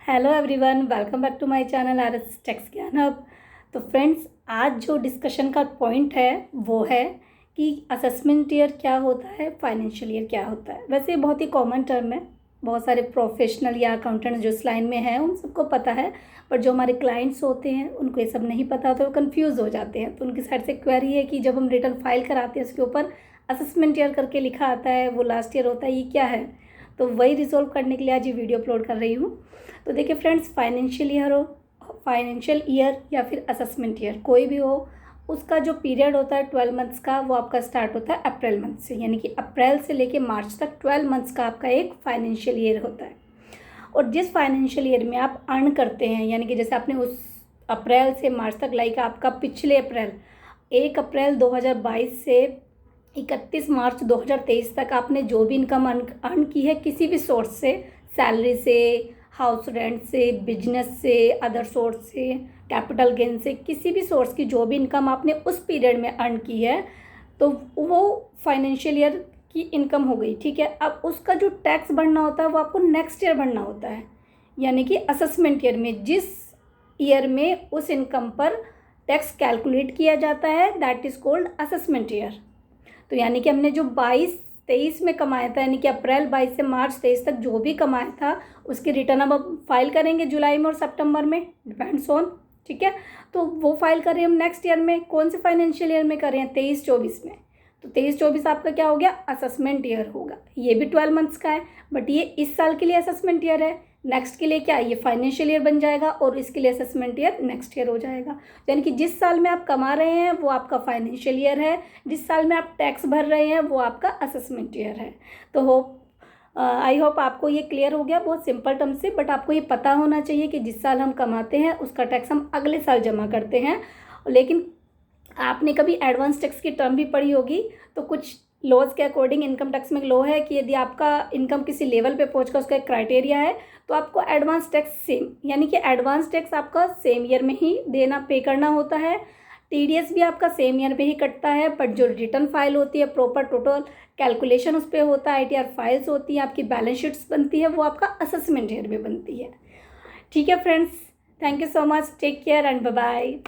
Hello everyone, welcome back to my channel R S tax Gyan hub. तो friends, आज जो discussion का point है वो है कि असेसमेंट ईयर क्या होता है, फाइनेंशियल ईयर क्या होता है। वैसे ये बहुत ही कॉमन टर्म है, बहुत सारे प्रोफेशनल या अकाउंटेंट जो इस लाइन में हैं उन सबको पता है, पर जो हमारे क्लाइंट्स होते हैं उनको ये सब नहीं पता, तो वो कन्फ्यूज़ हो जाते हैं। तो उनकी साइड से क्वेरी है कि जब हम रिटर्न फाइल कराते हैं उसके ऊपर असेसमेंट ईयर करके लिखा आता है, वो लास्ट ईयर होता है, ये क्या है। तो वही रिजॉल्व करने के लिए आज ये वीडियो अपलोड कर रही हूँ। तो देखिए फ्रेंड्स, फाइनेंशियल ईयर या फिर असेसमेंट ईयर कोई भी हो, उसका जो पीरियड होता है 12 मंथ्स का, वो आपका स्टार्ट होता है अप्रैल मंथ से। यानी कि अप्रैल से लेके मार्च तक 12 मंथ्स का आपका एक फाइनेंशियल ईयर होता है। और जिस फाइनेंशियल ईयर में आप अर्न करते हैं, यानी कि जैसे आपने उस अप्रैल से मार्च तक, लाइक आपका पिछले अप्रैल 1 अप्रैल 2022 से 31 मार्च 2023 तक आपने जो भी इनकम अर्न की है किसी भी सोर्स से, सैलरी से, हाउस रेंट से, बिजनेस से, अदर सोर्स से, कैपिटल गेन से, किसी भी सोर्स की जो भी इनकम आपने उस पीरियड में अर्न की है, तो वो फाइनेंशियल ईयर की इनकम हो गई। ठीक है, अब उसका जो टैक्स भरना होता है वो आपको नेक्स्ट ईयर भरना होता है, यानी कि असेसमेंट ईयर में, जिस ईयर में उस इनकम पर टैक्स कैलकुलेट किया जाता है, that is called assessment year. तो यानी कि हमने जो 22-23 में कमाया था, यानी कि अप्रैल 22 से मार्च 23 तक जो भी कमाया था उसकी रिटर्न अब फाइल करेंगे जुलाई में और सितंबर में, डिपेंड्स ऑन। ठीक है, तो वो फाइल करें हम नेक्स्ट ईयर में, कौन से फाइनेंशियल ईयर में करें, 23-24 में। तो 23-24 आपका क्या हो गया, असेसमेंट ईयर होगा। ये भी 12 मंथ्स का है, बट ये इस साल के लिए असेसमेंट ईयर है, नेक्स्ट के लिए क्या, ये फाइनेंशियल ईयर बन जाएगा, और इसके लिए असेसमेंट ईयर नेक्स्ट ईयर हो जाएगा। यानी कि जिस साल में आप कमा रहे हैं वो आपका फाइनेंशियल ईयर है, जिस साल में आप टैक्स भर रहे हैं वो आपका असेसमेंट ईयर है। तो आई होप आपको ये क्लियर हो गया, बहुत सिंपल टर्म से। बट आपको ये पता होना चाहिए कि जिस साल हम कमाते हैं उसका टैक्स हम अगले साल जमा करते हैं। लेकिन आपने कभी एडवांस टैक्स की टर्म भी पढ़ी होगी, तो कुछ लॉज के अकॉर्डिंग इनकम टैक्स में लॉ है कि यदि आपका इनकम किसी लेवल पे पहुंचकर उसका एक क्राइटेरिया है, तो आपको एडवांस टैक्स सेम, यानी कि एडवांस टैक्स आपका सेम ईयर में ही पे करना होता है। टीडीएस भी आपका सेम ईयर में ही कटता है, बट जो रिटर्न फाइल होती है, प्रॉपर टोटल कैलकुलेशन उस पर होता है, आईटीआर फाइल्स होती हैं, आपकी बैलेंस शीट्स बनती है, वो आपका असेसमेंट ईयर में बनती है। ठीक है friends, thank you so much, take care and bye bye.